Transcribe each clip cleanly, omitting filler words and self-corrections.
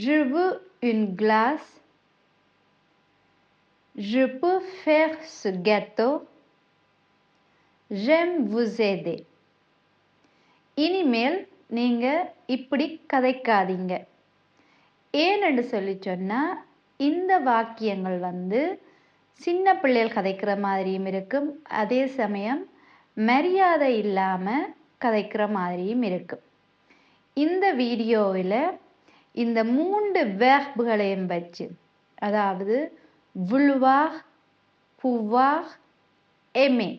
Je veux une glace. Je peux faire ce gâteau. J'aime vous aider. இனிமேல் நீங்க இப்படி கதைக்காதீங்க. ஏன்னு சொல்லி சொன்னா இந்த வாக்கியங்கள் வந்து சின்ன பிள்ளைகள் கதைக்கிற மாதிரியும் இருக்கும், அதே சமயம் மரியாதை இல்லாம கதைக்கிற மாதிரியும் இருக்கும். இந்த வீடியோவில் இந்த 3 வேர்புகளையும் வச்சு, அதாவது vouloir, pouvoir, aimer,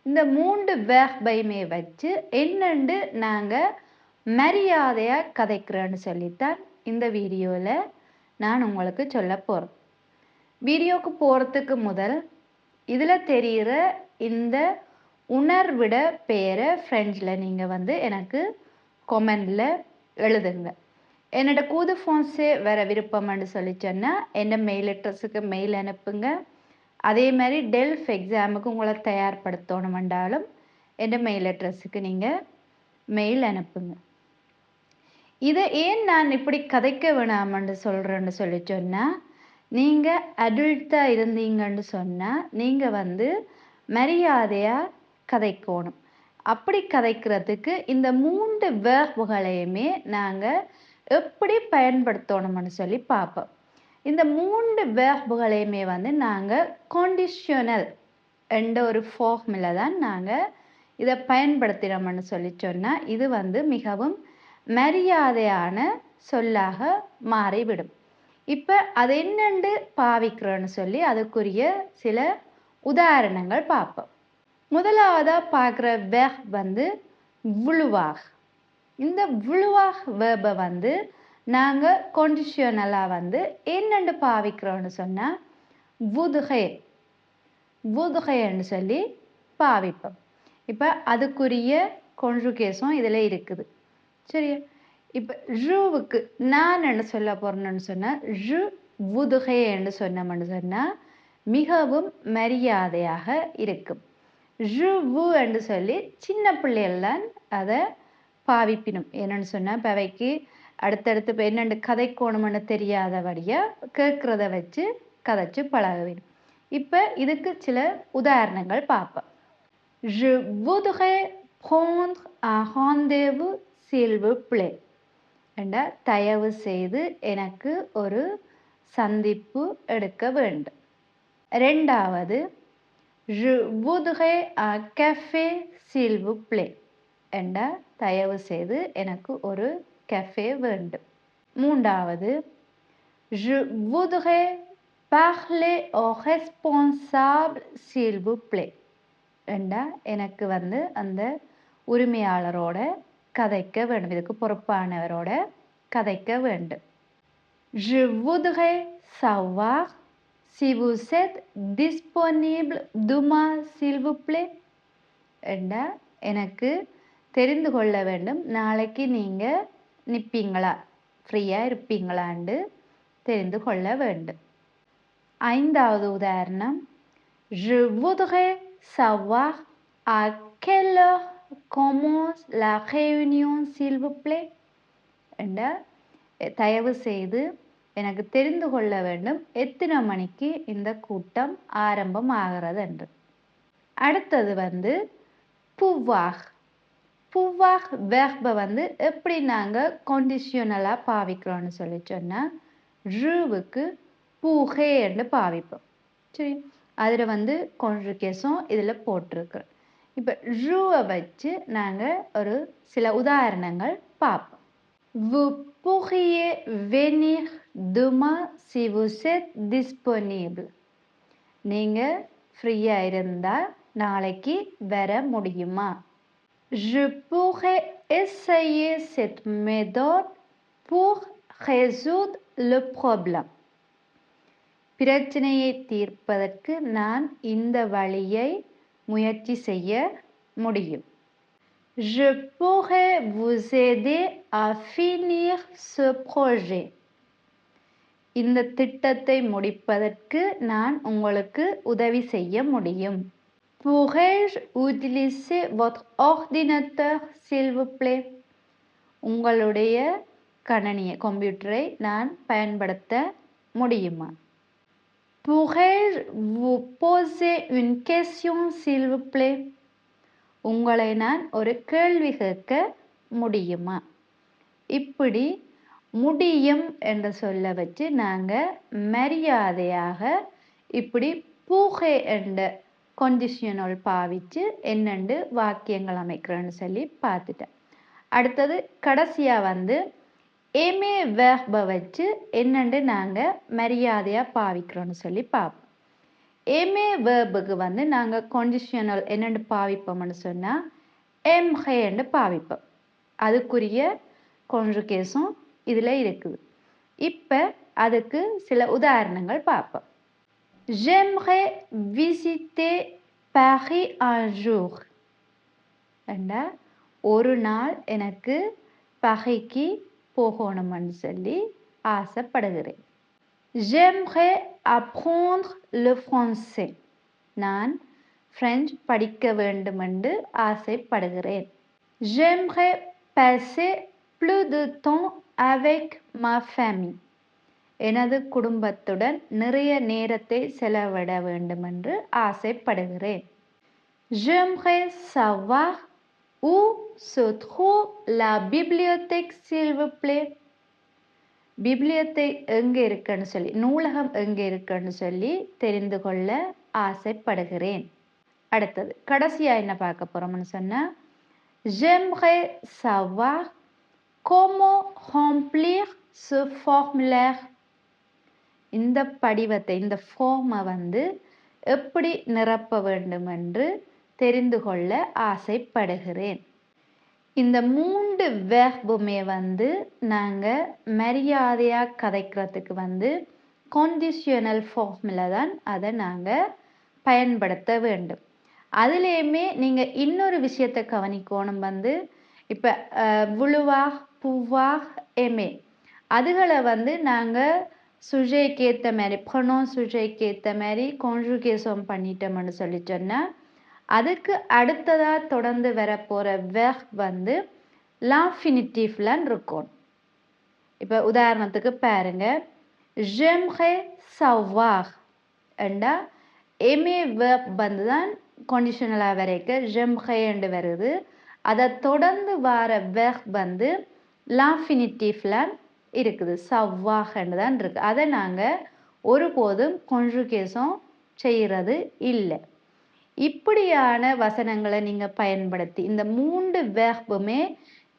இந்த 3 வேர்பையுமே வச்சு என்னண்டு நாங்கள் மரியாதையாக கதைக்கிறோன்னு சொல்லித்தான் இந்த வீடியோவில் நான் உங்களுக்கு சொல்ல போகிறேன். வீடியோவுக்கு போகிறதுக்கு முதல் இதில் தெரிகிற இந்த உணர்விட பேரை ஃப்ரெஞ்சில் நீங்கள் வந்து எனக்கு கொமெண்டில் எழுதுங்க. என்னோட கூது ஃபான்ஸே வர விருப்பம்னு சொல்லி சொன்னால் என்னோட மெயில் அட்ரஸுக்கு மெயில் அனுப்புங்க. அதே மாதிரி டெல்ஃப் எக்ஸாமுக்கு உங்களை தயார்படுத்தணுமென்றாலும் என்னோட மெயில் அட்ரஸுக்கு நீங்கள் மெயில் அனுப்புங்க. இதை ஏன் நான் இப்படி கதைக்க வேணாமன்னு சொல்கிறேன்னு சொல்லி சொன்னால், நீங்கள் அடல்ட்டாக இருந்தீங்கன்னு சொன்னால் நீங்கள் வந்து மரியாதையாக கதைக்கணும். அப்படி கதைக்கிறதுக்கு இந்த 3 வேர்புகளையுமே நாங்கள் எப்படி பயன்படுத்தணும்னு சொல்லி பார்ப்போம். இந்த 3 வேர்புகளையுமே வந்து நாங்கள் கண்டிஷனல் என்ற ஒரு ஃபார்முலா தான் நாங்கள் இதை பயன்படுத்தினோம்னு சொல்லி சொன்னால் இது வந்து மிகவும் மரியாதையான சொல்லாக மாறிவிடும். இப்போ அது என்னண்டு பாவிக்கிறோன்னு சொல்லி அதுக்குரிய சில உதாரணங்கள் பார்ப்போம். முதலாவதாக பார்க்குற வேர்ப் வந்து vouloir. இந்த vouloir வேர்பை வந்து நாங்கள் கண்டிஷனலாக வந்து என்னண்டு பாவிக்கிறோன்னு சொன்னால் voudrais சொல்லி பாவிப்போம். இப்போ அதுக்குரிய கான்ஜுகேஷன் இதில் இருக்குது. சரியா? இப்போ ஜூவுக்கு நான் என்ன சொல்ல போகிறேன்னு சொன்னால் ஜு voudrais சொன்னோம்னு சொன்னால் மிகவும் மரியாதையாக இருக்கும். ஜு வு என்று சொல்லி சின்ன பிள்ளைகள்லாம் அதை பாவிப்பினும். என்னென்னு சொன்னால் இப்போ அவைக்கு அடுத்தடுத்து இப்போ என்னென்று கதைக்கோணும்னு தெரியாதபடியாக கேட்குறத வச்சு கதைச்சு பழக வேணும். இப்போ இதுக்கு சில உதாரணங்கள் பார்ப்போம். Je voudrais prendre un rendez-vous s'il vous plaît. என்ற தயவு செய்து எனக்கு ஒரு சந்திப்பு எடுக்க வேண்டும். ரெண்டாவது Je voudrais un café s'il vous plaît. என்ற தயவு செய்து எனக்கு ஒரு கஃபே வேண்டும். மூன்றாவது Je voudrais parler au responsable s'il vous plaît. என்ற எனக்கு வந்து அந்த உரிமையாளரோட கதைக்க வேண்டும், இதுக்கு பொறுப்பானவரோட கதைக்க வேண்டும். Je voudrais savoir si vous êtes disponible demain s'il vous plaît. என்ற எனக்கு தெரிந்து கொள்ள வேண்டும், நாளைக்கு நீங்கள் நிற்பீங்களா, ஃப்ரீயாக இருப்பீங்களான்னு தெரிந்து கொள்ள வேண்டும். ஐந்தாவது உதாரணம் Je voudrais savoir à quelle heure commence la réunion s'il vous plaît. என்ற தயவு செய்து எனக்கு தெரிந்து கொள்ள வேண்டும் எத்தனை மணிக்கு இந்த கூட்டம் ஆரம்பம் ஆகிறது என்று. அடுத்தது வந்து pouvoir. pouvoir வேர்பை வந்து எப்படி நாங்கள் கண்டிஷனலாக பாவிக்கிறோன்னு சொல்லி சொன்னால் ஜூவுக்கு பூஹே என்று பாவிப்போம். சரி, அதில் வந்து கான்ஜுகேஷன் இதில் போட்டிருக்கிறோம். இப்போ ஜூவை வச்சு நாங்கள் ஒரு சில உதாரணங்கள் பார்ப்போம். Vous pourriez venir demain si vous êtes disponible. நீங்கள் ஃப்ரீயாக இருந்தால் நாளைக்கு வர முடியுமா? Je pourrais essayer cette méthode pour résoudre le problème. பிரச்சனையை தீர்ப்பதற்கு நான் இந்த வழியை முயற்சி செய்ய முடியும். Je pourrais vous aider à finir ce projet. இந்த திட்டத்தை முடிப்பதற்கு நான் உங்களுக்கு உதவி செய்ய முடியும். Pourrais-je utiliser votre ordinateur s'il vous plaît? உங்களுடைய கணனியை கம்ப்யூட்டரை நான் பயன்படுத்த முடியுமா? Pourrais-je vous poser une question s'il vous plaît? உங்களை நான் ஒரு கேள்வி கேட்க முடியுமா? இப்படி முடியும் என்ற சொல்ல வச்சு நாங்கள் மரியாதையாக இப்படி பூகே என்ற கொண்டிஷனல் பாவிச்சு என்னென்று வாக்கியங்கள் அமைக்கிறேன்னு சொல்லி பார்த்துட்டேன். அடுத்தது கடைசியாக வந்து ஏமே வேர்பை வச்சு என்னென்று நாங்கள் மரியாதையாக பாவிக்கிறோன்னு சொல்லி பார்ப்போம். ஏமே வேர்புக்கு வந்து நாங்கள் கொண்டிஷனல் என்னென்று பாவிப்போம்னு சொன்னால் எம்ஹேன்னு பாவிப்போம். அதுக்குரிய conjugaison இதில் இருக்குது. இப்போ அதுக்கு சில உதாரணங்கள் பார்ப்போம். J'aimerais visiter Paris un jour. என்றா ஒரு நாள் எனக்கு பகைக்கு போகணும்னு சொல்லி ஆசைப்படுகிறேன். J'aimerais apprendre le français. நான் பிரெஞ்சு படிக்க வேண்டும் என்று ஆசைப்படுகிறேன். J'aimerais passer plus de temps avec ma famille. எனது குடும்பத்துடன் நிறைய நேரத்தை செலவிட வேண்டும் என்று ஆசைப்படுகிறேன். J'aimerais savoir où se trouve la bibliothèque s'il vous plaît. பிப்ளியோதெக் எங்கே இருக்குன்னு சொல்லி நூலகம் எங்கே இருக்குன்னு சொல்லி தெரிந்து கொள்ள ஆசைப்படுகிறேன். அடுத்தது கடைசியாக என்ன பார்க்க போகிறோம்னு சொன்னால் J'aimerais savoir comment remplir ce formulaire. இந்த படிவத்தை இந்த ஃபார்மை வந்து எப்படி நிரப்ப வேண்டும் என்று தெரிந்து கொள்ள ஆசைப்படுகிறேன். இந்த 3 வேர்புமே வந்து நாங்கள் மரியாதையாக கதைக்கிறதுக்கு வந்து கொண்டிஷனல் ஃபார்முலா தான் அதை நாங்கள் பயன்படுத்த வேண்டும். அதுலேயுமே நீங்கள் இன்னொரு விஷயத்தை கவனிக்கணும் வந்து இப்போ vouloir pouvoir aimer அதுகளை வந்து நாங்கள் சுஜைக்கு ஏற்ற மாதிரி ப்ரொனவுன் சுஜைக்கு ஏற்ற மாதிரி கான்ஜுகேஷன் பண்ணிட்டோம்னு சொல்லி சொன்னால் அதுக்கு அடுத்ததாக தொடர்ந்து வரப்போகிற வெர்ப் வந்து லாஃபினிட்டிவ்லாம் இருக்கும். இப்போ உதாரணத்துக்கு பாருங்க J'aimerais savoir என்றா ஏமே வெர்ப் வந்து தான் கண்டிஷனலாக வரைக்கும் j'aimerais என்று வருது. அதை தொடர்ந்து வர வெர்ப் வந்து லாஃபினிட்டிவ்லாம் இருக்குது. savoir என்று தான் இருக்குது. அதை நாங்கள் ஒருபோதும் கான்ஜுகேஷன் செய்கிறது இல்லை. இப்படியான வசனங்களை நீங்கள் பயன்படுத்தி இந்த 3 வேர்புமே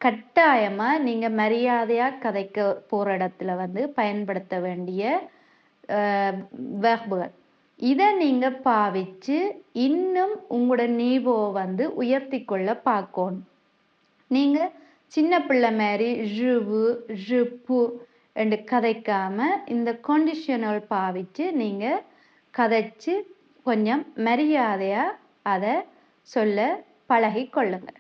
கட்டாயமாக நீங்கள் மரியாதையாக கதைக்க போகிற இடத்துல வந்து பயன்படுத்த வேண்டிய வேர்புகள். இதை நீங்கள் பாவித்து இன்னும் உங்களோட நீவோவை வந்து உயர்த்தி கொள்ள பார்க்கணும். நீங்கள் சின்ன பிள்ளை மாதிரி ஜுவு ஜுப்பு என்று கதைக்காமல் இந்த கண்டிஷனல் பாவித்து நீங்கள் கதைச்சு கொஞ்சம் மரியாதையாக அதை சொல்ல பழகி கொள்ளுங்கள்.